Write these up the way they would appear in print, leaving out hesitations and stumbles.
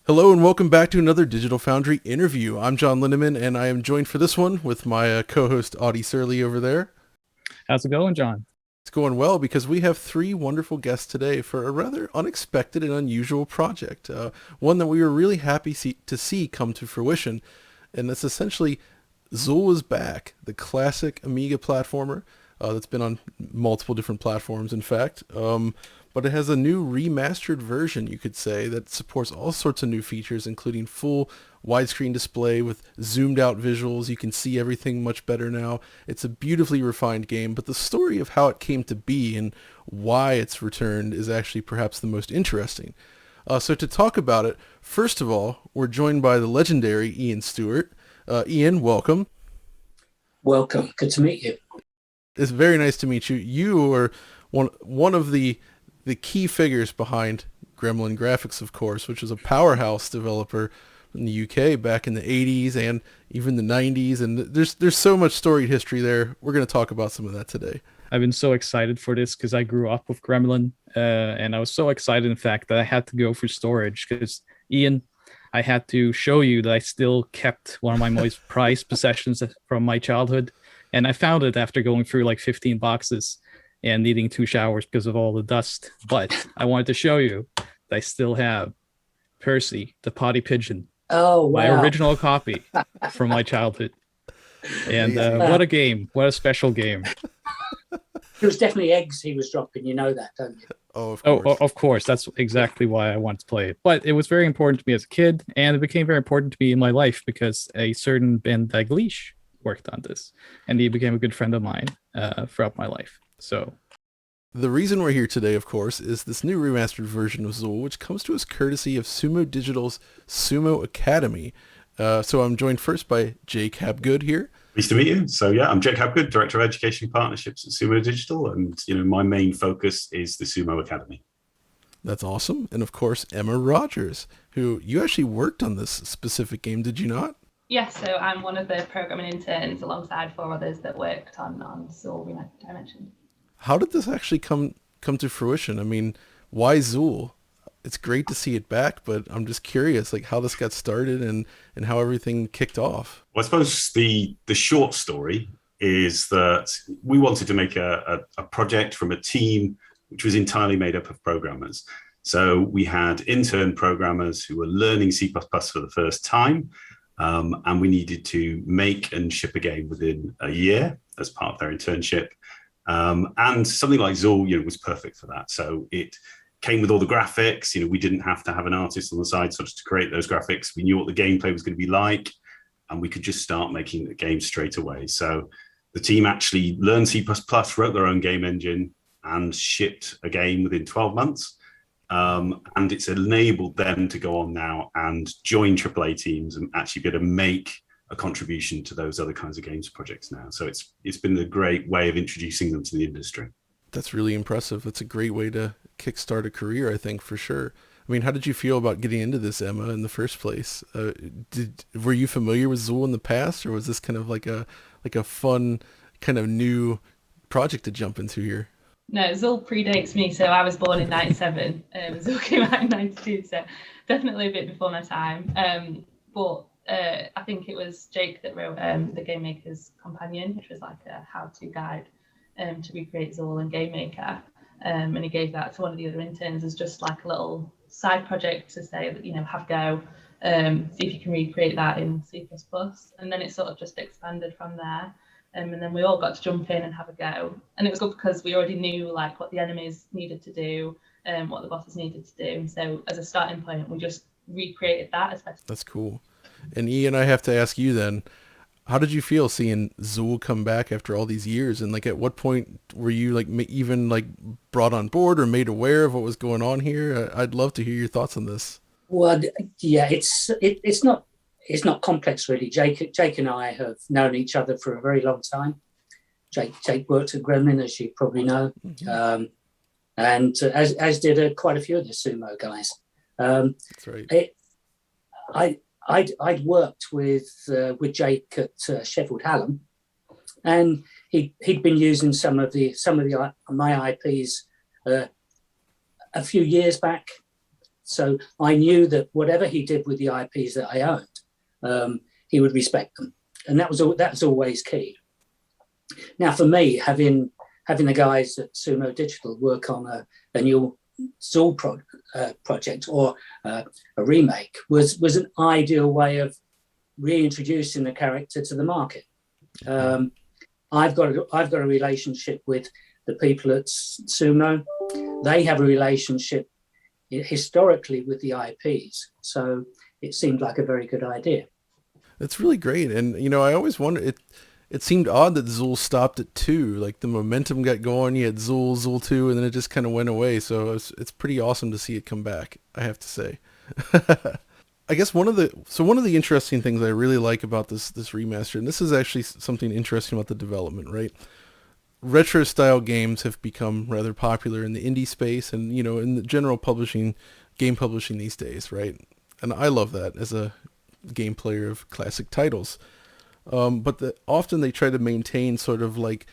Hello and welcome back to another Digital Foundry interview. I'm John Linneman and I am joined for this one with my co-host Audi Sorlie over there. How's it going, John? It's going well because we have three wonderful guests today for a rather unexpected and unusual project. One that we were really happy to see come to fruition, and that's essentially Zool is back, the classic Amiga platformer that's been on multiple different platforms, in fact. But it has a new remastered version, you could say, that supports all sorts of new features, including full widescreen display with zoomed out visuals. You can see everything much better now. It's a beautifully refined game, but the story of how it came to be and why it's returned is actually perhaps the most interesting. So to talk about it, first of all, we're joined by the legendary Ian Stewart. Ian, welcome. Welcome. Good to meet you. It's very nice to meet you. You are one of the key figures behind Gremlin Graphics, of course, which was a powerhouse developer in the UK back in the 80s and even the 90s. And there's so much storied history there. We're going to talk about some of that today. I've been so excited for this because I grew up with Gremlin, and I was so excited, in fact, that I had to go for storage because, Ian, I had to show you that I still kept one of my most prized possessions from my childhood. And I found it after going through like 15 boxes and needing 2 showers because of all the dust. But I wanted to show you that I still have Percy, the potty pigeon. Oh, wow. My original copy from my childhood. And what a game. What a special game. It was definitely eggs he was dropping. You know that, don't you? Oh, of course. Oh, of course. That's exactly why I wanted to play it. But it was very important to me as a kid, and it became very important to me in my life because a certain Ben Daglish worked on this, and he became a good friend of mine throughout my life. So the reason we're here today, of course, is this new remastered version of Zool, which comes to us courtesy of Sumo Digital's Sumo Academy. So I'm joined first by Jake Habgood here. Pleased to meet you. So yeah, I'm Jake Habgood, Director of Education Partnerships at Sumo Digital, and my main focus is the Sumo Academy. That's awesome. And of course, Emma Rogers, who you actually worked on this specific game, did you not? Yes, so I'm one of the programming interns alongside 4 others that worked on Zool Redimensioned. How did this actually come to fruition? I mean, why Zool? It's great to see it back, but I'm just curious, like how this got started and how everything kicked off. Well, I suppose the short story is that we wanted to make a project from a team which was entirely made up of programmers. So we had intern programmers who were learning C++ for the first time, and we needed to make and ship a game within a year as part of their internship. And something like Zool, was perfect for that. So it came with all the graphics. We didn't have to have an artist on the side sort of to create those graphics. We knew what the gameplay was going to be like, and we could just start making the game straight away. So the team actually learned C++, wrote their own game engine, and shipped a game within 12 months. And it's enabled them to go on now and join AAA teams and actually be able to make a contribution to those other kinds of games projects now. So it's been a great way of introducing them to the industry. That's really impressive. That's a great way to kickstart a career, I think, for sure. I mean, how did you feel about getting into this, Emma, in the first place? Were you familiar with Zool in the past, or was this kind of like a fun, kind of new project to jump into here? No, Zool predates me, so I was born in 97. Zool came out in 92, so definitely a bit before my time. But I think it was Jake that wrote the Game Maker's Companion, which was like a how-to guide to recreate Zool and Game Maker. And he gave that to one of the other interns as just like a little side project to say that, have a go, see if you can recreate that in C++. And then it sort of just expanded from there. And then we all got to jump in and have a go. And it was good because we already knew like what the enemies needed to do, what the bosses needed to do. And so as a starting point, we just recreated that as best. That's cool. And Ian, I have to ask you then, how did you feel seeing Zool come back after all these years? And like, at what point were you like even like brought on board or made aware of what was going on here? I'd love to hear your thoughts on this. Well, yeah, it's not complex really. Jake and I have known each other for a very long time. Jake worked at Gremlin, as you probably know, and as did quite a few of the Sumo guys. That's right. I'd worked with Jake at Sheffield Hallam, and he'd been using some of my IPs a few years back So I knew that whatever he did with the IPs that I owned, he would respect them, and that was always key. Now, for me, having the guys at Sumo Digital work on a new Zool project or a remake was an ideal way of reintroducing the character to the market. I've got a relationship with the people at Sumo. They have a relationship historically with the IPs, so it seemed like a very good idea. That's really great. And, I always wondered, it seemed odd that Zool stopped at 2. Like, the momentum got going, you had Zool 2, and then it just kind of went away. So it's pretty awesome to see it come back, I have to say. I guess one of the interesting things I really like about this remaster, and this is actually something interesting about the development, right? Retro style games have become rather popular in the indie space and, in the general game publishing these days, right? And I love that as a game player of classic titles. But often they try to maintain sort of like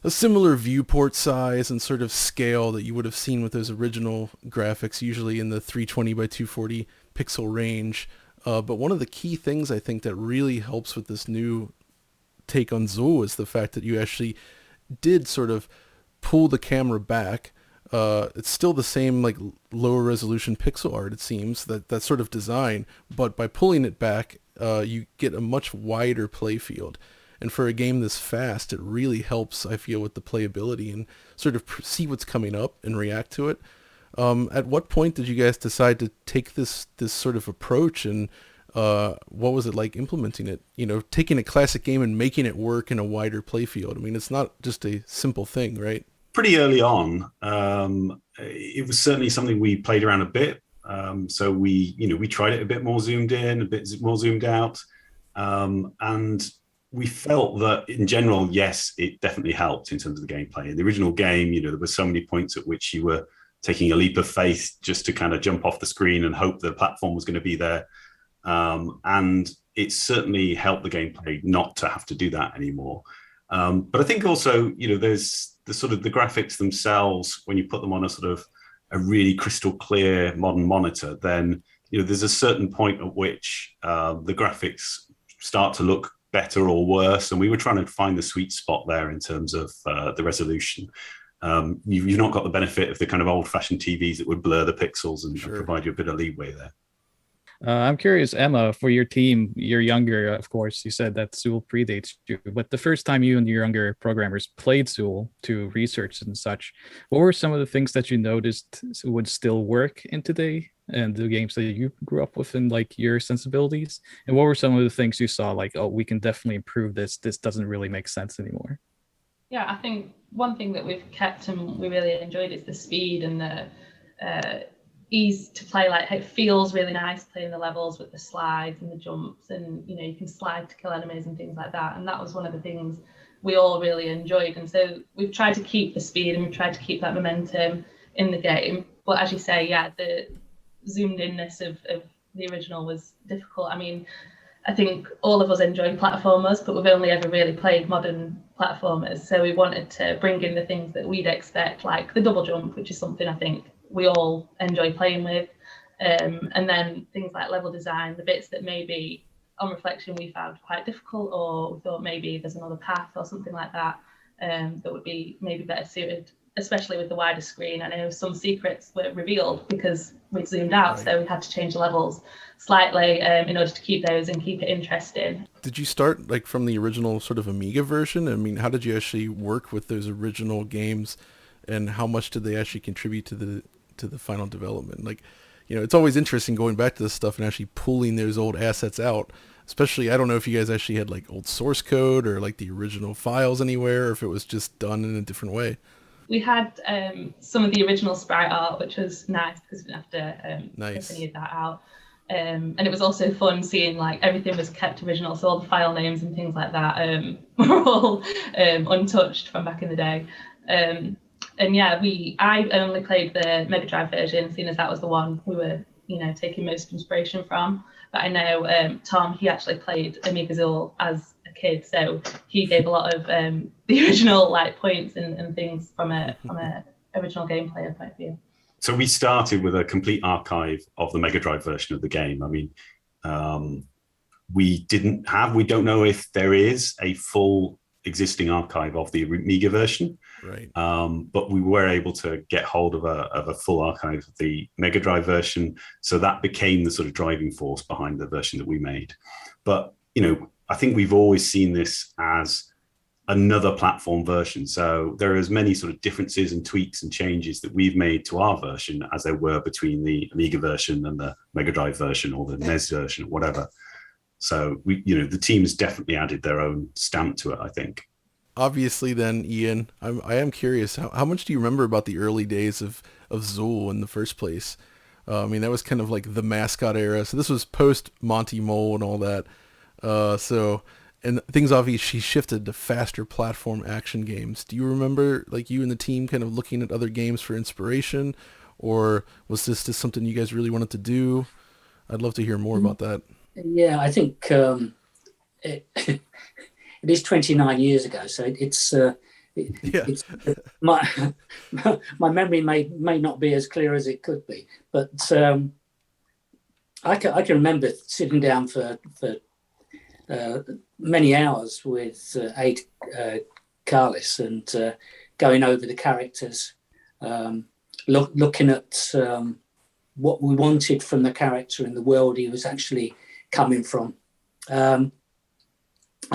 a similar viewport size and sort of scale that you would have seen with those original graphics, usually in the 320 by 240 pixel range. But one of the key things I think that really helps with this new take on Zool is the fact that you actually did sort of pull the camera back. It's still the same like lower resolution pixel art, it seems, that sort of design, but by pulling it back, you get a much wider play field. And for a game this fast, it really helps, I feel, with the playability and sort of see what's coming up and react to it. At what point did you guys decide to take this sort of approach, and what was it like implementing it? Taking a classic game and making it work in a wider play field. I mean, it's not just a simple thing, right? Pretty early on, it was certainly something we played around a bit. So we tried it a bit more zoomed in, a bit more zoomed out, and we felt that in general, yes, it definitely helped in terms of the gameplay. In the original game, there were so many points at which you were taking a leap of faith just to kind of jump off the screen and hope the platform was going to be there. And it certainly helped the gameplay not to have to do that anymore. But I think also, there's the sort of the graphics themselves, when you put them on a sort of a really crystal clear modern monitor, then, there's a certain point at which the graphics start to look better or worse. And we were trying to find the sweet spot there in terms of the resolution. You've not got the benefit of the kind of old-fashioned TVs that would blur the pixels and provide you a bit of leeway there. I'm curious, Emma, for your team, you're younger, of course. You said that Zool predates you, but the first time you and your younger programmers played Zool to research and such, what were some of the things that you noticed would still work in today and the games that you grew up with and like your sensibilities? And what were some of the things you saw like, oh, we can definitely improve this. This doesn't really make sense anymore. Yeah, I think one thing that we've kept and we really enjoyed is the speed and the ease to play. Like, it feels really nice playing the levels with the slides and the jumps, and you can slide to kill enemies and things like that. And that was one of the things we all really enjoyed. And so we've tried to keep the speed and we've tried to keep that momentum in the game. But as you say, yeah, the zoomed inness of the original was difficult. I mean, I think all of us enjoy platformers, but we've only ever really played modern platformers. So we wanted to bring in the things that we'd expect, like the double jump, which is something I think we all enjoy playing with. And then things like level design, the bits that maybe on reflection we found quite difficult, or we thought maybe there's another path or something like that, that would be maybe better suited, especially with the wider screen. I know some secrets were revealed because we zoomed out, so we had to change the levels slightly in order to keep those and keep it interesting. Did you start like from the original sort of Amiga version? I mean, how did you actually work with those original games, and how much did they actually contribute to the final development? Like, it's always interesting going back to this stuff and actually pulling those old assets out. Especially, I don't know if you guys actually had like old source code or like the original files anywhere, or if it was just done in a different way. We had some of the original sprite art, which was nice because we didn't have to Nice. take any of that out. And it was also fun seeing like everything was kept original, so all the file names and things like that were all untouched from back in the day. And yeah, I only played the Mega Drive version, seeing as that was the one we were taking most inspiration from. But I know Tom, he actually played Amiga Zool as a kid, so he gave a lot of the original like points and things from a original gameplay point of view. So we started with a complete archive of the Mega Drive version of the game. I mean, we don't know if there is a full existing archive of the Amiga version, Right. but we were able to get hold of a full archive of the Mega Drive version. So that became the sort of driving force behind the version that we made. But, I think we've always seen this as another platform version. So there are as many sort of differences and tweaks and changes that we've made to our version as there were between the Amiga version and the Mega Drive version or the NES version or whatever. So the team has definitely added their own stamp to it, I think. Obviously then, Ian, I am curious, how much do you remember about the early days of Zool in the first place? I mean, that was kind of like the mascot era. So this was post Monty Mole and all that. And things obviously shifted to faster platform action games. Do you remember, like, you and the team kind of looking at other games for inspiration, or was this just something you guys really wanted to do? I'd love to hear more about that. Yeah, I think it is 29 years ago, so it's my memory may not be as clear as it could be, but I can remember sitting down for many hours with Aid Carlis and going over the characters, looking at what we wanted from the character and the world he was actually coming from. I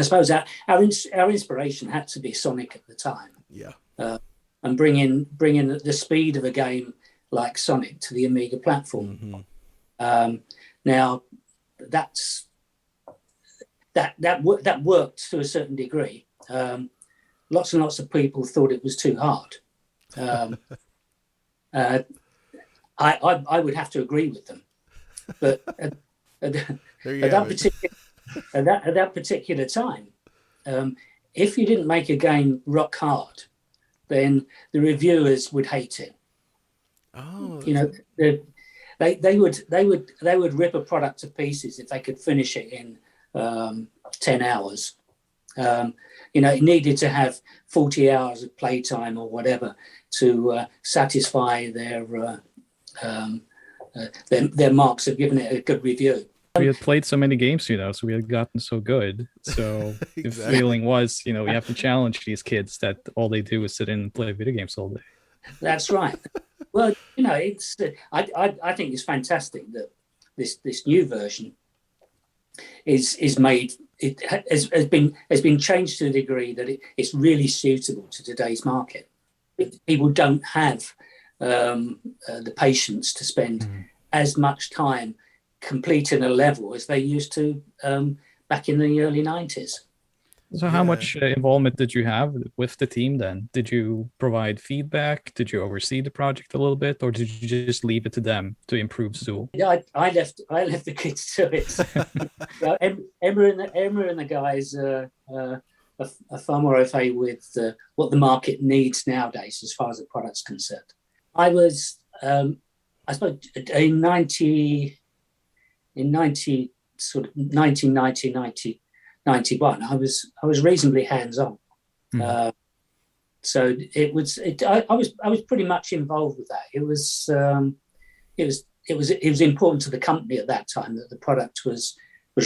suppose our inspiration had to be Sonic at the time. Yeah. And bringing the speed of a game like Sonic to the Amiga platform. Mm-hmm. Now, that worked to a certain degree. Lots and lots of people thought it was too hard. I would have to agree with them, but at that particular time, if you didn't make a game rock hard, then the reviewers would hate it. Oh, they would rip a product to pieces if they could finish it in 10 hours. It needed to have 40 hours of playtime or whatever to satisfy their marks of giving it a good review. We had played so many games, so we had gotten so good. So exactly. The feeling was, we have to challenge these kids that all they do is sit in and play video games all day. That's right. Well, it's I think it's fantastic that this new version is made. It has been changed to the degree that it's really suitable to today's market. People don't have the patience to spend as much time completing a level as they used to back in the early 90s. So how much involvement did you have with the team then? Did you provide feedback? Did you oversee the project a little bit, or did you just leave it to them to improve Zool? Yeah, I left the kids to it. Emma and the guys are far more au fait with what the market needs nowadays as far as the product's concerned. I was, I suppose, in 1991, I was reasonably hands-on. So I was pretty much involved with that. It was important to the company at that time that the product was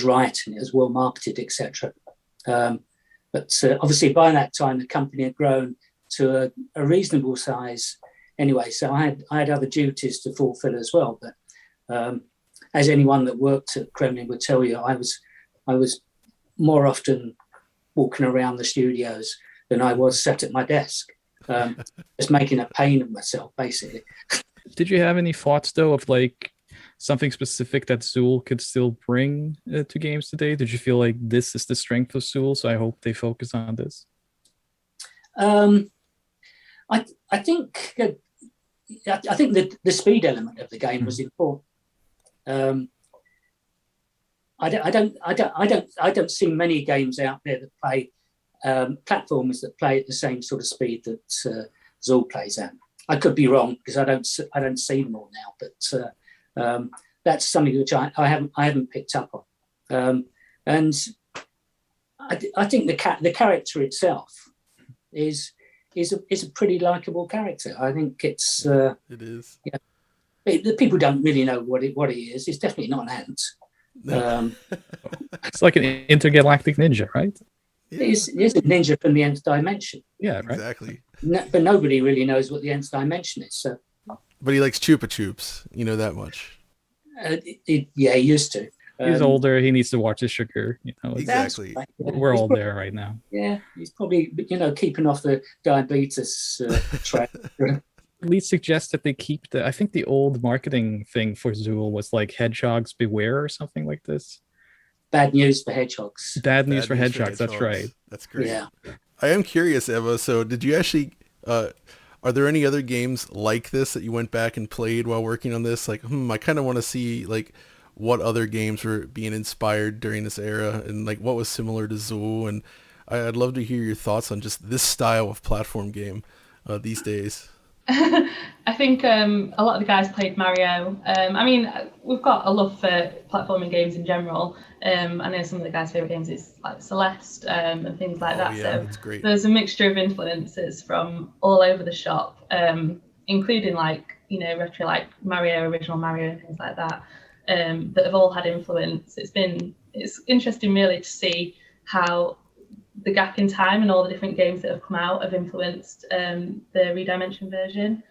right and it was well marketed, etc. But obviously by that time the company had grown to a reasonable size anyway. So I had other duties to fulfill as well. But as anyone that worked at Gremlin would tell you, I was more often walking around the studios than I was sat at my desk, just making a pain of myself, basically. Did you have any thoughts, though, of like something specific that Zool could still bring to games today? Did you feel like this is the strength of Zool, so I hope they focus on this? I think that the speed element of the game was important. I don't see many games out there that play platformers that play at the same sort of speed that Zool plays at. I could be wrong because I don't see them all now, but that's something which I haven't picked up on. And I think the character itself is a pretty likable character. I think it's it is. Yeah, The people don't really know what he is. It's definitely not an ant. It's like an intergalactic ninja, right? Yeah. He's a ninja from the nth dimension. Yeah, right. Exactly. But nobody really knows what the nth dimension is. So. But he likes Chupa Chups. You know that much. He used to. He's older. He needs to watch his sugar. Exactly. Right. We're all there right now. Yeah, he's probably keeping off the diabetes track. Lead suggests that they keep I think the old marketing thing for Zool was like hedgehogs beware or something like this. Bad news for hedgehogs. Bad news for hedgehogs. That's right. That's great. Yeah. I am curious, Eva. So did you actually, are there any other games like this that you went back and played while working on this? Like, I kind of want to see like what other games were being inspired during this era and like what was similar to Zool. And I'd love to hear your thoughts on just this style of platform game these days. I think a lot of the guys played Mario. I mean, we've got a love for platforming games in general. I know some of the guys' favourite games is like Celeste and things like that. Yeah, so that's great. There's a mixture of influences from all over the shop, including like, retro like Mario, original Mario and things like that, that have all had influence. It's interesting really to see how the gap in time and all the different games that have come out have influenced the Redimensioned version.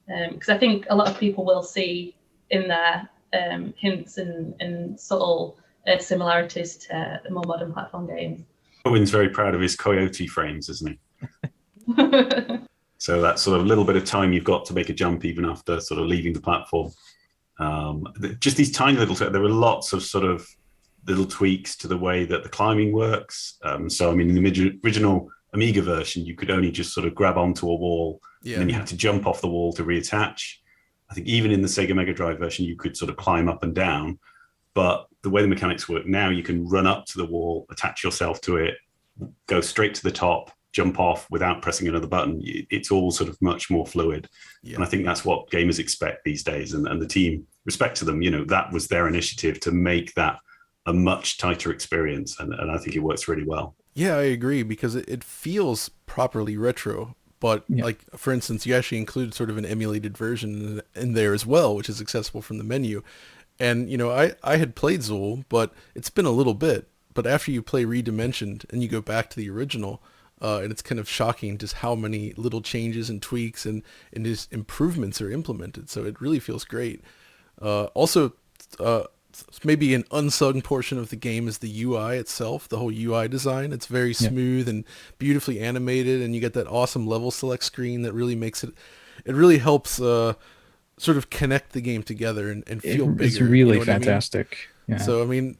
Because I think a lot of people will see in there hints and subtle similarities to the more modern platform games. Owen's very proud of his coyote frames, isn't he? So that sort of little bit of time you've got to make a jump even after sort of leaving the platform. Just these tiny little, there were lots of sort of little tweaks to the way that the climbing works. So, I mean, in the original Amiga version, you could only just sort of grab onto a wall and then you had to jump off the wall to reattach. I think even in the Sega Mega Drive version, you could sort of climb up and down. But the way the mechanics work now, you can run up to the wall, attach yourself to it, go straight to the top, jump off without pressing another button. It's all sort of much more fluid. Yeah. And I think that's what gamers expect these days. And the team, respect to them, that was their initiative to make that a much tighter experience. And I think it works really well. Yeah, I agree, because it feels properly retro. But like, for instance, you actually include sort of an emulated version in there as well, which is accessible from the menu. And, I had played Zool, but it's been a little bit. But after you play Redimensioned and you go back to the original, and it's kind of shocking just how many little changes and tweaks and just improvements are implemented. So it really feels great. Also, maybe an unsung portion of the game is the UI itself, the whole UI design. It's very smooth and beautifully animated, and you get that awesome level select screen that really makes it really helps sort of connect the game together and feel bigger. It's really fantastic. I mean? Yeah. So, I mean,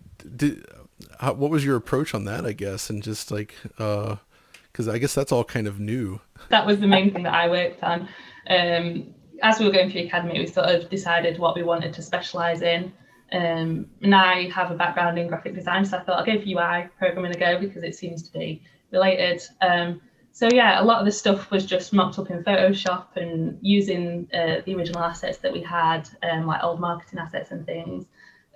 what was your approach on that, I guess? And just like, because I guess that's all kind of new. That was the main thing that I worked on. As we were going through Academy, we sort of decided what we wanted to specialise in. And I have a background in graphic design, so I thought I'll give UI programming a go because it seems to be related. So yeah, a lot of the stuff was just mocked up in Photoshop and using the original assets that we had, like old marketing assets and things,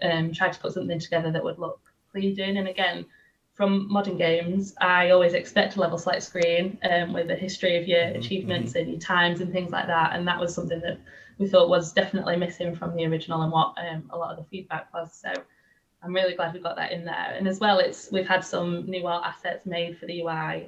tried to put something together that would look pleasing. And again, from modern games, I always expect a level select screen with a history of your achievements and your times and things like that. And that was something that we thought was definitely missing from the original and what a lot of the feedback was. So I'm really glad we got that in there. And as well, we've had some new art assets made for the UI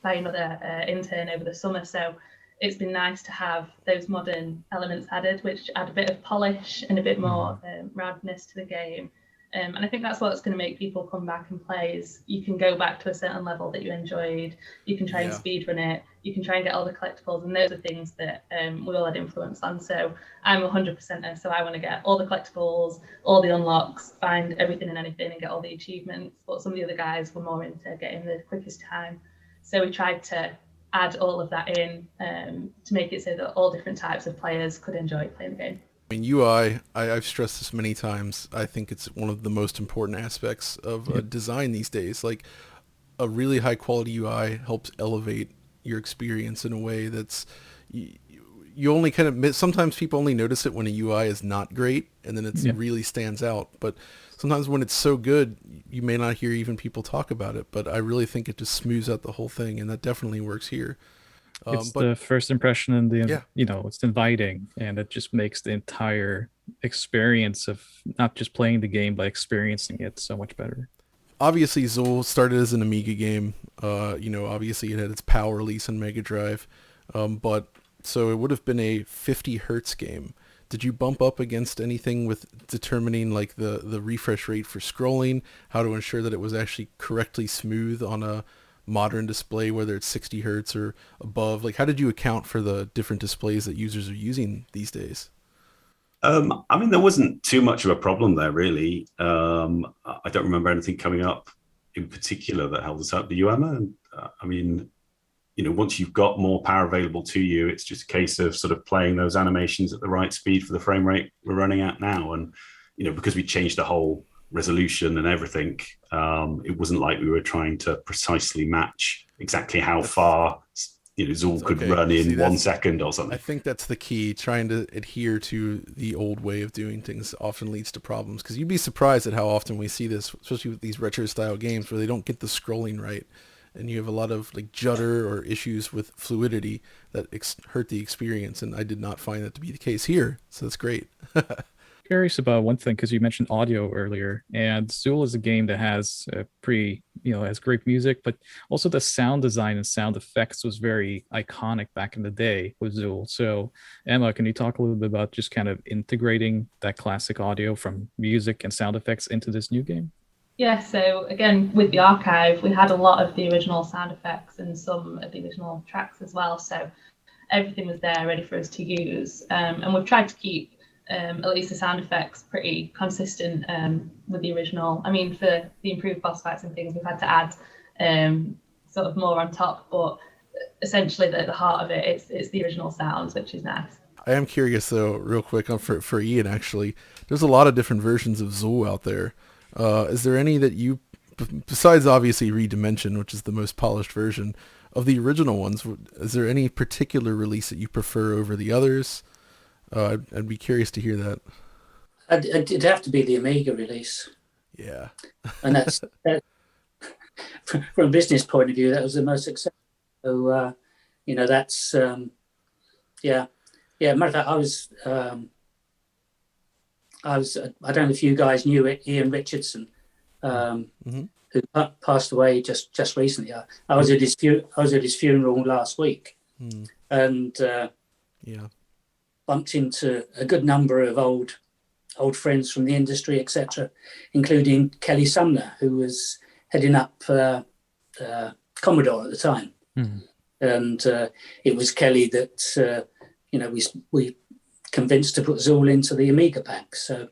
by another intern over the summer. So it's been nice to have those modern elements added, which add a bit of polish and a bit more roundness to the game. And I think that's what's going to make people come back and play, is you can go back to a certain level that you enjoyed, you can try and speedrun it, you can try and get all the collectibles, and those are things that we all had influence on. So I'm 100%er, so I want to get all the collectibles, all the unlocks, find everything and anything and get all the achievements. But some of the other guys were more into getting the quickest time. So we tried to add all of that in to make it so that all different types of players could enjoy playing the game. I mean, UI, I've stressed this many times. I think it's one of the most important aspects of design these days. Like, a really high quality UI helps elevate your experience in a way that's, you only kind of, sometimes people only notice it when a UI is not great, and then it really stands out. But sometimes when it's so good, you may not hear even people talk about it. But I really think it just smooths out the whole thing, and that definitely works here. It's But the first impression and the, yeah, it's inviting, and it just makes the entire experience of not just playing the game, but experiencing it so much better. obviously Zool started as an Amiga game. Obviously it had its PAL release on Mega Drive, but so it would have been a 50 hertz game. Did you bump up against anything with determining like the refresh rate for scrolling, how to ensure that it was actually correctly smooth on a modern display, whether it's 60 hertz or above? Like, how did you account for the different displays that users are using these days? I mean, there wasn't too much of a problem there, really. I don't remember anything coming up in particular that held us up. Do you, Emma? I mean, once you've got more power available to you, it's just a case of sort of playing those animations at the right speed for the frame rate we're running at now. And, because we changed the whole resolution and everything, it wasn't like we were trying to precisely match exactly how far Zool could run in 1 second or something. I think that's the key. Trying to adhere to the old way of doing things often leads to problems, because you'd be surprised at how often we see this, especially with these retro style games where they don't get the scrolling right, and you have a lot of like judder or issues with fluidity that hurt the experience. And I did not find that to be the case here, so that's great. Curious about one thing, because you mentioned audio earlier, and Zool is a game that has has great music, but also the sound design and sound effects was very iconic back in the day with Zool. So Emma, can you talk a little bit about just kind of integrating that classic audio from music and sound effects into this new game? Yeah, so again, with the archive, we had a lot of the original sound effects and some of the original tracks as well. So everything was there ready for us to use. And we've tried to keep at least the sound effects pretty consistent with the original. I mean, for the improved boss fights and things, we've had to add sort of more on top, but essentially at the heart of it, it's the original sounds, which is nice. I am curious though, real quick, for Ian actually, there's a lot of different versions of Zool out there. Is there any that you, besides obviously Redimensioned, which is the most polished version of the original ones, is there any particular release that you prefer over the others? I'd be curious to hear that. It'd have to be the Amiga release. Yeah. And that's from a business point of view, that was the most successful. So, that's, yeah. Matter of fact, I don't know if you guys knew it, Ian Richardson, who passed away just recently. I was at his funeral last week, and bumped into a good number of old friends from the industry, etc., including Kelly Sumner, who was heading up Commodore at the time, and it was Kelly that we convinced to put Zool into the Amiga pack. So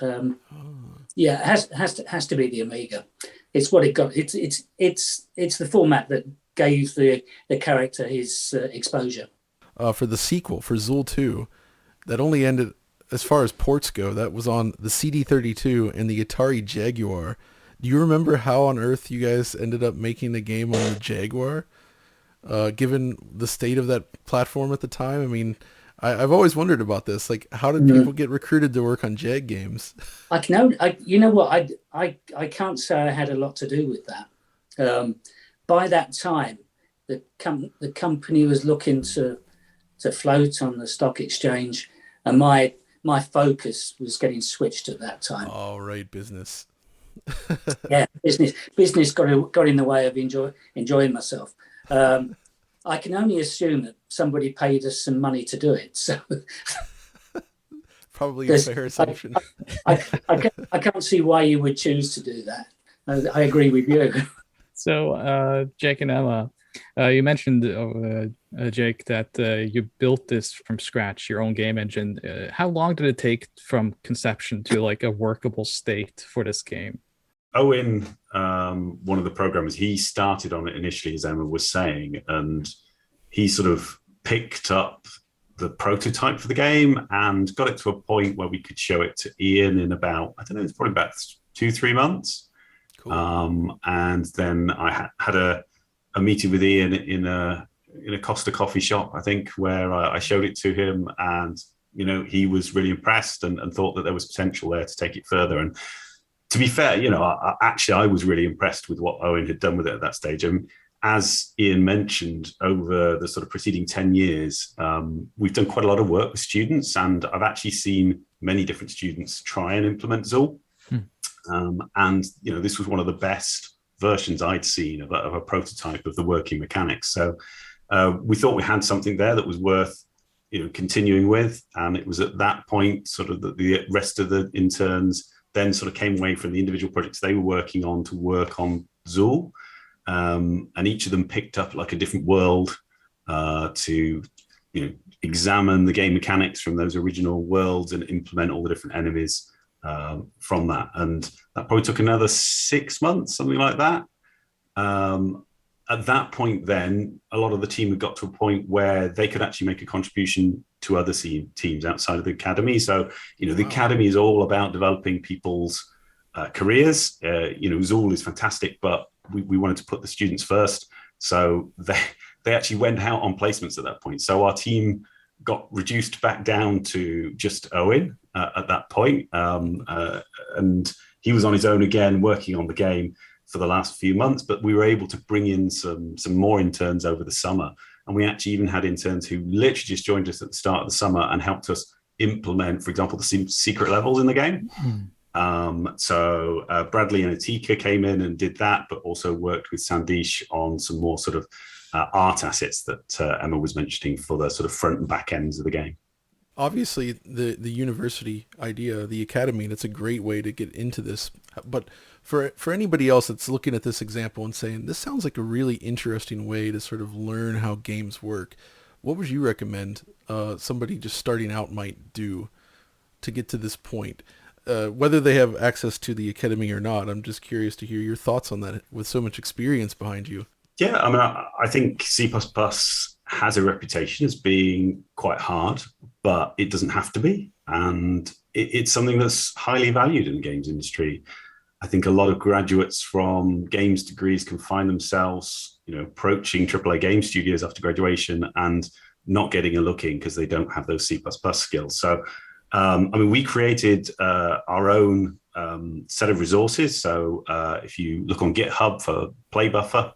it has to be the Amiga. It's what it got. It's the format that gave the character his exposure. For the sequel, for Zool 2, that only ended, as far as ports go, that was on the CD32 and the Atari Jaguar. Do you remember how on earth you guys ended up making the game on the Jaguar, given the state of that platform at the time? I mean, I've always wondered about this. Like, how did people get recruited to work on Jag games? I can't say I had a lot to do with that. By that time, the company was looking to float on the stock exchange, and my focus was getting switched at that time. Oh, right, business. Yeah, business got in the way of enjoying myself. I can only assume that somebody paid us some money to do it. So probably a fair assumption. I can't see why you would choose to do that. I agree with you. So, Jake and Emma, you mentioned, Jake, that you built this from scratch, your own game engine. How long did it take from conception to like a workable state for this game? Owen, one of the programmers, he started on it initially, as Emma was saying, and he sort of picked up the prototype for the game and got it to a point where we could show it to Ian in about, I don't know, it's probably about 2-3 months. Cool. And then I had a meeting with Ian in a Costa coffee shop, I think, where I showed it to him, and he was really impressed and thought that there was potential there to take it further. And to be fair, I was really impressed with what Owen had done with it at that stage. And as Ian mentioned, over the sort of preceding 10 years, we've done quite a lot of work with students, and I've actually seen many different students try and implement Zool. And this was one of the best versions I'd seen of a prototype of the working mechanics. So we thought we had something there that was worth continuing with. And it was at that point sort of that the rest of the interns then sort of came away from the individual projects they were working on to work on Zool. And each of them picked up like a different world to examine the game mechanics from those original worlds and implement all the different enemies from that. And that probably took another 6 months, something like that. At that point, then a lot of the team had got to a point where they could actually make a contribution to other teams outside of the academy. So, the academy is all about developing people's careers. Zool is fantastic, but we wanted to put the students first. So they actually went out on placements at that point. So our team got reduced back down to just Owen at that point. And he was on his own again, working on the game for the last few months, but we were able to bring in some more interns over the summer. And we actually even had interns who literally just joined us at the start of the summer and helped us implement, for example, the secret levels in the game. So Bradley and Atika came in and did that, but also worked with Sandesh on some more sort of art assets that Emma was mentioning for the sort of front and back ends of the game. Obviously, the university idea, the academy, that's a great way to get into this. But for anybody else that's looking at this example and saying, this sounds like a really interesting way to sort of learn how games work, what would you recommend somebody just starting out might do to get to this point? Whether they have access to the academy or not, I'm just curious to hear your thoughts on that with so much experience behind you. Yeah, I mean, I think C++ has a reputation as being quite hard, but it doesn't have to be. And it's something that's highly valued in the games industry. I think a lot of graduates from games degrees can find themselves, approaching AAA game studios after graduation and not getting a look in because they don't have those C++ skills. So, we created our own set of resources. So if you look on GitHub for Play Buffer,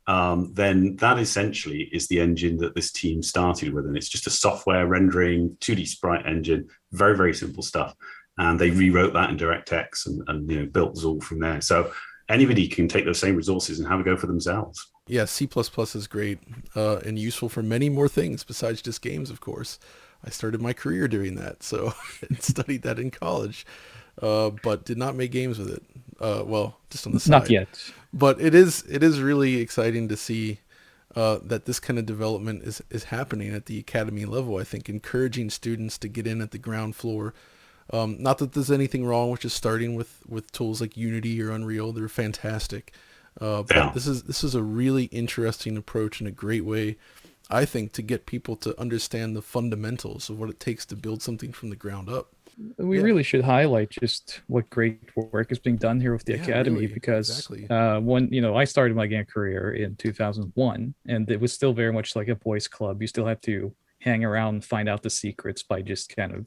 then that essentially is the engine that this team started with. And it's just a software rendering 2D sprite engine, very, very simple stuff. And they rewrote that in DirectX and built Zool from there. So anybody can take those same resources and have a go for themselves. Yeah, C++ is great and useful for many more things besides just games, of course. I started my career doing that, so I studied that in college, but did not make games with it. Just on the side. Not yet. But it is really exciting to see that this kind of development is happening at the academy level. I think encouraging students to get in at the ground floor. Not that there's anything wrong with just starting with tools like Unity or Unreal. They're fantastic. But this is a really interesting approach and a great way, I think, to get people to understand the fundamentals of what it takes to build something from the ground up. We really should highlight just what great work is being done here with the academy, really, because exactly. when I started my game career in 2001, and it was still very much like a boys' club. You still had to hang around and find out the secrets by just kind of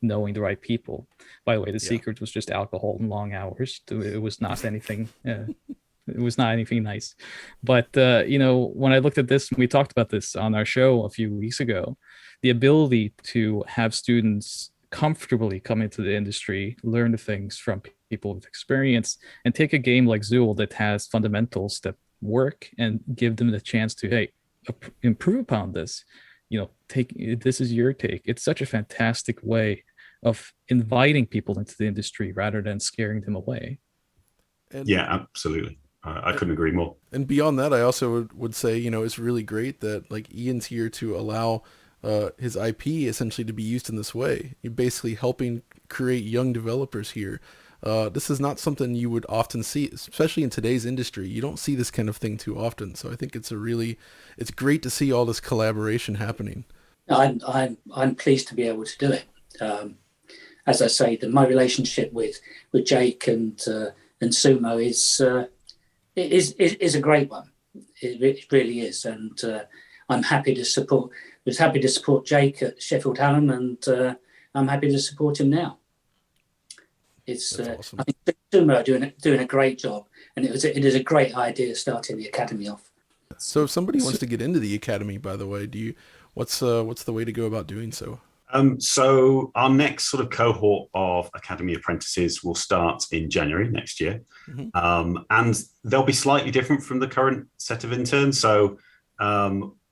knowing the right people. By the way, the secret was just alcohol and long hours. It was not anything. It was not anything nice. But when I looked at this, and we talked about this on our show a few weeks ago, the ability to have students comfortably come into the industry, learn the things from people with experience, and take a game like Zool that has fundamentals that work and give them the chance to, improve upon this. This is your take. It's such a fantastic way of inviting people into the industry rather than scaring them away. Yeah, absolutely. I couldn't agree more. And beyond that, I also would say, it's really great that Ian's here to allow his IP essentially to be used in this way. You're basically helping create young developers here. This is not something you would often see, especially in today's industry. You don't see this kind of thing too often. So I think it's great to see all this collaboration happening. I'm pleased to be able to do it. As I say, my relationship with Jake and Sumo is a great one. It really is, and I'm happy to support. Was happy to support Jake at Sheffield Hallam, and I'm happy to support him now. It's awesome. I think Sumo are doing a great job, and it is a great idea starting the academy off. So if somebody wants to get into the academy, by the way, what's the way to go about doing so? So our next sort of cohort of academy apprentices will start in January next year. And they'll be slightly different from the current set of interns. So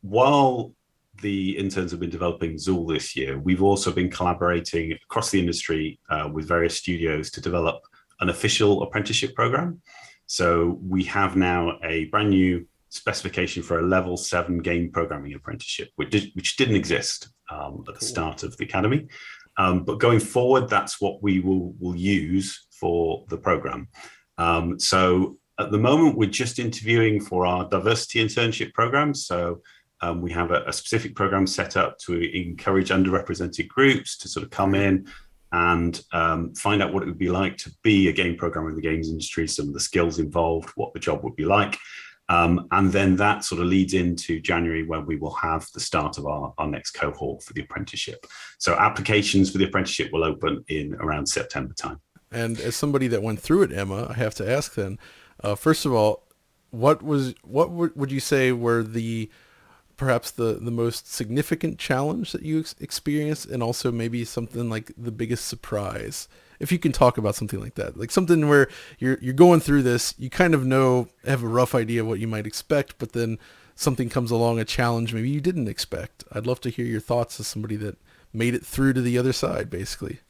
while the interns have been developing Zool this year, we've also been collaborating across the industry with various studios to develop an official apprenticeship program. So we have now a brand new specification for a level 7 game programming apprenticeship, which didn't exist at the start of the academy. But going forward, that's what we will use for the program. So at the moment, we're just interviewing for our diversity internship program. So we have a specific program set up to encourage underrepresented groups to sort of come in and find out what it would be like to be a game programmer in the games industry, some of the skills involved, what the job would be like. And then that sort of leads into January, when we will have the start of our next cohort for the apprenticeship. So applications for the apprenticeship will open in around September time. And as somebody that went through it, Emma, I have to ask then, first of all, what would you say were perhaps the most significant challenge that you experienced, and also maybe something like the biggest surprise? If you can talk about something like that, like something where you're going through this, you kind of have a rough idea of what you might expect, but then something comes along, a challenge maybe you didn't expect. I'd love to hear your thoughts as somebody that made it through to the other side, basically.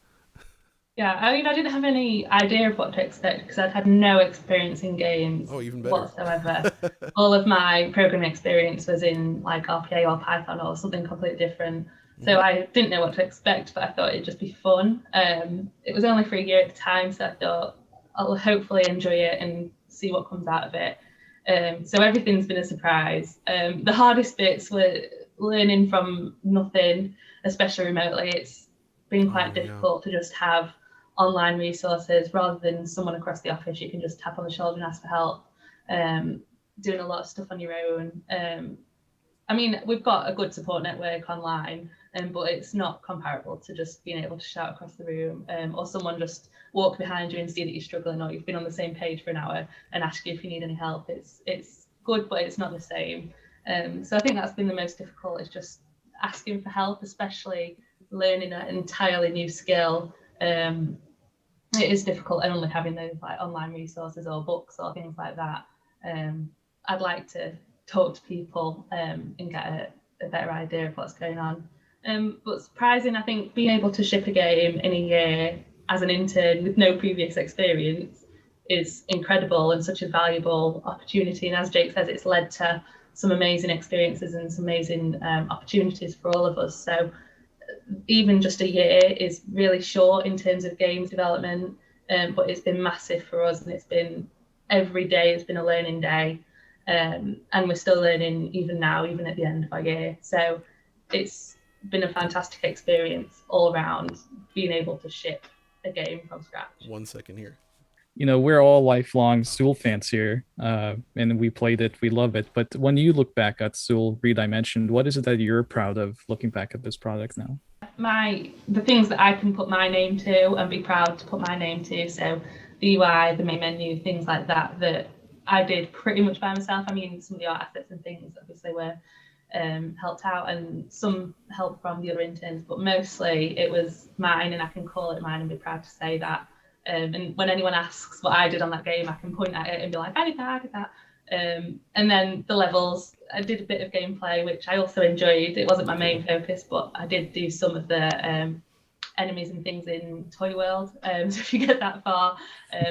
Yeah, I mean, I didn't have any idea of what to expect because I'd had no experience in games whatsoever. All of my programming experience was in like RPA or Python or something completely different. So I didn't know what to expect, but I thought it'd just be fun. It was only for a year at the time, so I thought I'll hopefully enjoy it and see what comes out of it. So everything's been a surprise. The hardest bits were learning from nothing, especially remotely. It's been quite difficult to just have online resources rather than someone across the office you can just tap on the shoulder and ask for help. Doing a lot of stuff on your own. I mean, we've got a good support network online, but it's not comparable to just being able to shout across the room, or someone just walk behind you and see that you're struggling, or you've been on the same page for an hour and ask you if you need any help. It's good, but it's not the same. So I think that's been the most difficult, is just asking for help, especially learning an entirely new skill. It is difficult, and only having those like online resources or books or things like that. I'd like to talk to people and get a better idea of what's going on. But surprising, I think being able to ship a game in a year as an intern with no previous experience is incredible and such a valuable opportunity. And as Jake says, it's led to some amazing experiences and some amazing opportunities for all of us. So even just a year is really short in terms of games development, but it's been massive for us, and it's been every day has been a learning day, and we're still learning even now, even at the end of our year. So it's been a fantastic experience all around, being able to ship a game from scratch. 1 second here. You know, we're all lifelong Zool fans here, and we played it, we love it. But when you look back at Zool Redimensioned, what is it that you're proud of looking back at this product now? The things that I can put my name to and be proud to put my name to, so the UI, the main menu, things like that I did pretty much by myself. I mean, some of the art assets and things obviously were helped out, and some help from the other interns, but mostly it was mine, and I can call it mine and be proud to say that. And when anyone asks what I did on that game, I can point at it and be like, I did that. And then the levels, I did a bit of gameplay, which I also enjoyed. It wasn't my main focus, but I did do some of the enemies and things in Toy World. So if you get that far,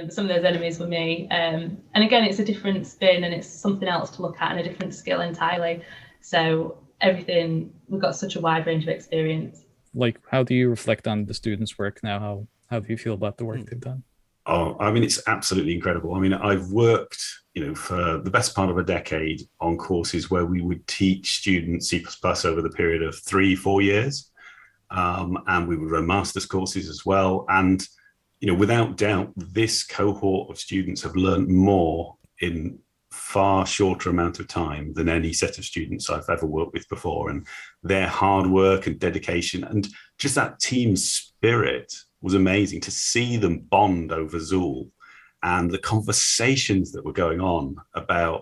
some of those enemies were me. And again, it's a different spin, and it's something else to look at and a different skill entirely. So everything, we've got such a wide range of experience. Like, how do you reflect on the students' work now? How do you feel about the work they've done? Oh, I mean, it's absolutely incredible. I mean, I've worked, for the best part of a decade on courses where we would teach students C++ over the period of 3-4 years. And we would run master's courses as well. And, without doubt, this cohort of students have learned more in far shorter amount of time than any set of students I've ever worked with before. And their hard work and dedication and just that team spirit was amazing to see them bond over Zool, and the conversations that were going on about,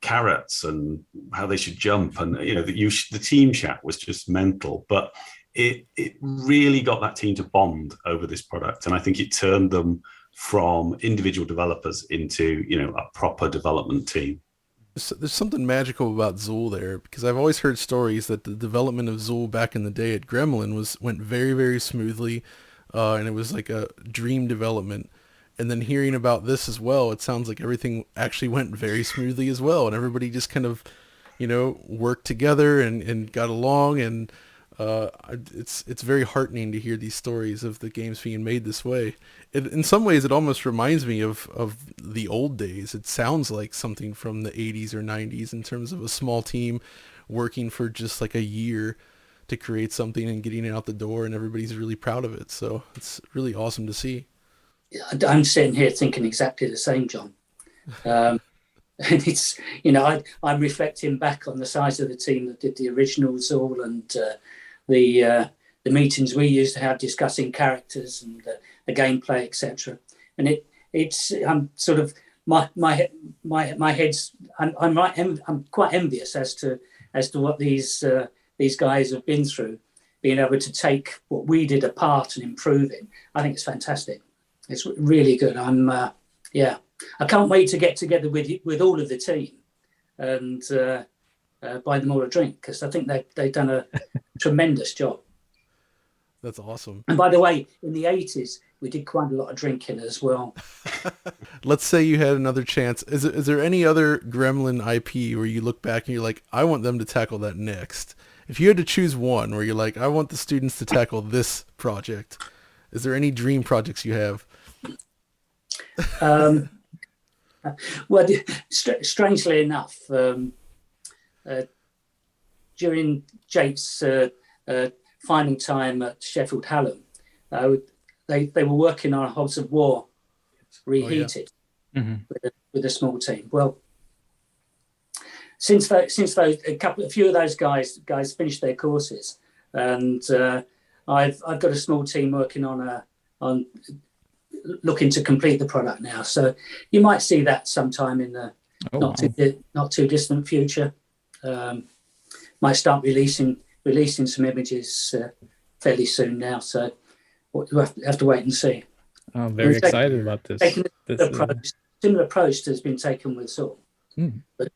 carrots and how they should jump, and the team chat was just mental. But it really got that team to bond over this product, and I think it turned them from individual developers into a proper development team. There's something magical about Zool there, because I've always heard stories that the development of Zool back in the day at Gremlin went very, very smoothly, and it was like a dream development. And then hearing about this as well, it sounds like everything actually went very smoothly as well, and everybody just kind of, worked together and got along, and it's very heartening to hear these stories of the games being made this way. In some ways, it almost reminds me of the old days. It sounds like something from the 80s or 90s in terms of a small team working for just like a year to create something and getting it out the door, and everybody's really proud of it. So it's really awesome to see. I'm sitting here thinking exactly the same, John. And it's, I'm reflecting back on the size of the team that did the original Zool, and the meetings we used to have discussing characters and the gameplay, etc. And it's I'm sort of my head's I'm quite envious as to what these guys have been through, being able to take what we did apart and improve it. I think it's fantastic. It's really good. I can't wait to get together with all of the team and buy them all a drink, because I think they've done a tremendous job. That's awesome. And by the way, in the 80s, we did quite a lot of drinking as well. Let's say you had another chance. Is there any other Gremlin IP where you look back and you're like, I want them to tackle that next? If you had to choose one where you're like, I want the students to tackle this project, is there any dream projects you have? Well, strangely enough, during Jake's final time at Sheffield Hallam, they were working on Hobbs of War reheated with a small team. Well, since a few of those guys finished their courses, and I've got a small team working on looking to complete the product now. So you might see that sometime in the not too distant future. Might start releasing some images fairly soon now. So we'll have to wait and see. I'm very excited about this. Similar approach has been taken with Zool, but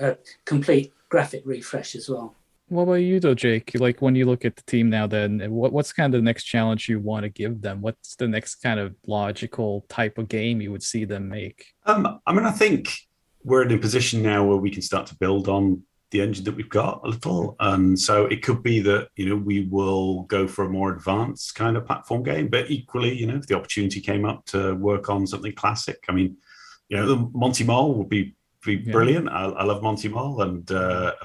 a complete graphic refresh as well. What about you though, Jake? Like, when you look at the team now, then what's kind of the next challenge you want to give them? What's the next kind of logical type of game you would see them make? I think we're in a position now where we can start to build on the engine that we've got a little. So it could be that, we will go for a more advanced kind of platform game, but equally, if the opportunity came up to work on something classic, the Monty Mole would be brilliant. I love Monty Mole, and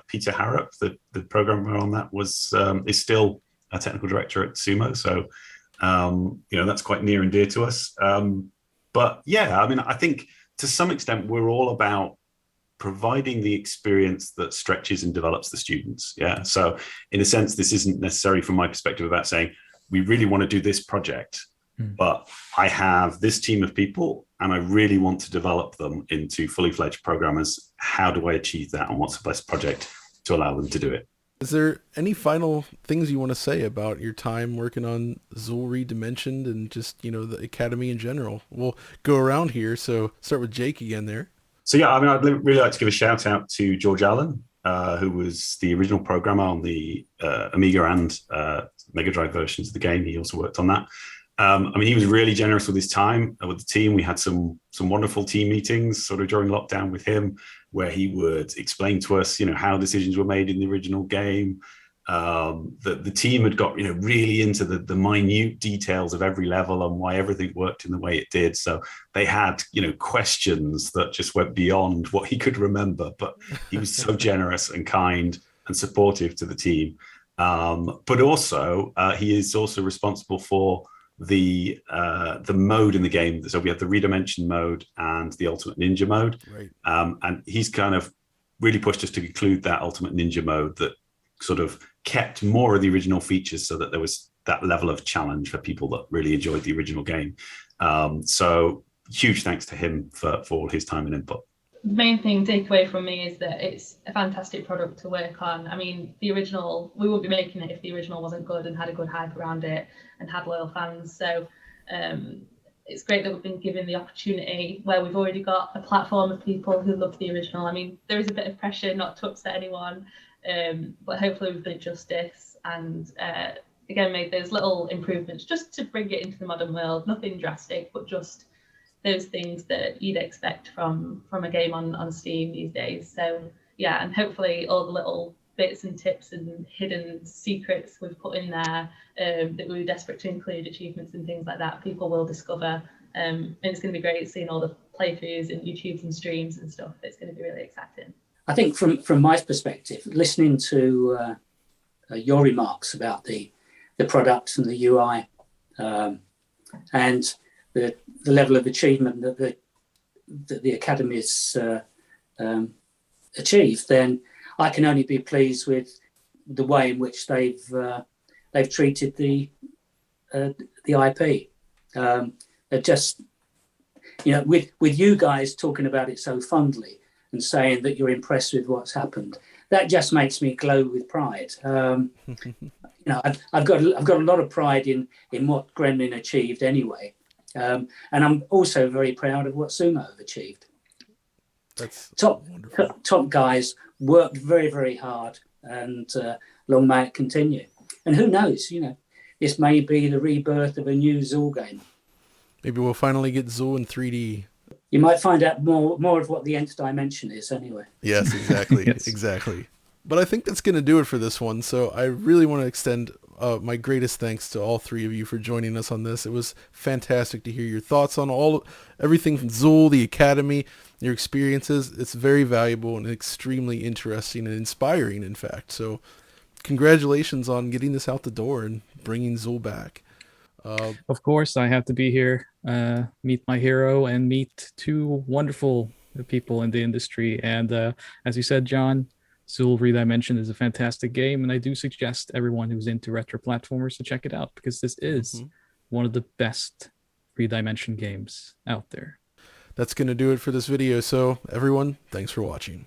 Peter Harrop, the programmer on that, is still a technical director at Sumo. So, that's quite near and dear to us. But yeah, I think to some extent we're all about providing the experience that stretches and develops the students. Yeah. So in a sense, this isn't necessarily from my perspective about saying we really want to do this project, but I have this team of people and I really want to develop them into fully fledged programmers. How do I achieve that? And what's the best project to allow them to do it? Is there any final things you want to say about your time working on Zool Redimensioned and just, the Academy in general? We'll go around here. So start with Jake again there. So yeah, I'd really like to give a shout out to George Allen, who was the original programmer on the Amiga and Mega Drive versions of the game. He also worked on that. He was really generous with his time with the team. We had some wonderful team meetings sort of during lockdown with him, where he would explain to us, how decisions were made in the original game. The team had got, really into the minute details of every level and why everything worked in the way it did. So they had, questions that just went beyond what he could remember, but he was so generous and kind and supportive to the team. But also, he is also responsible for the mode in the game. So we have the Redimension mode and the Ultimate Ninja mode. Right. And he's kind of really pushed us to include that Ultimate Ninja mode that sort of kept more of the original features so that there was that level of challenge for people that really enjoyed the original game. So huge thanks to him for all his time and input. the main thing take away from me is that it's a fantastic product to work on. I mean, the original, we wouldn't be making it if the original wasn't good and had a good hype around it and had loyal fans. So it's great that we've been given the opportunity where we've already got a platform of people who love the original. I mean, there is a bit of pressure not to upset anyone, but hopefully we've done it justice and again made those little improvements just to bring it into the modern world. Nothing drastic, but just those things that you'd expect from a game on Steam these days. So yeah, and hopefully all the little bits and tips and hidden secrets we've put in there that we were desperate to include, achievements and things like that, people will discover. And it's going to be great seeing all the playthroughs and YouTubes and streams and stuff. It's going to be really exciting. I think from my perspective, listening to your remarks about the products and the UI and the level of achievement that the Academy has achieved, then I can only be pleased with the way in which they've treated the IP. They're just, with you guys talking about it so fondly and saying that you're impressed with what's happened, that just makes me glow with pride. I've got a lot of pride in what Gremlin achieved anyway. And I'm also very proud of what Sumo have achieved. That's top guys worked very, very hard, and long may it continue. And who knows, this may be the rebirth of a new Zool game. Maybe we'll finally get Zool in 3D. You might find out more of what the nth dimension is anyway. Yes, exactly. Yes. Exactly. But I think that's going to do it for this one. So I really want to extend my greatest thanks to all three of you for joining us on this. It was fantastic to hear your thoughts on everything from Zool, the Academy, your experiences. It's very valuable and extremely interesting and inspiring, in fact. So congratulations on getting this out the door and bringing Zool back. Of course, I have to be here, meet my hero, and meet two wonderful people in the industry. And as you said, John, Zool Redimensioned is a fantastic game, and I do suggest everyone who's into retro platformers to check it out, because this is one of the best Redimensioned games out there. That's going to do it for this video. So everyone, thanks for watching.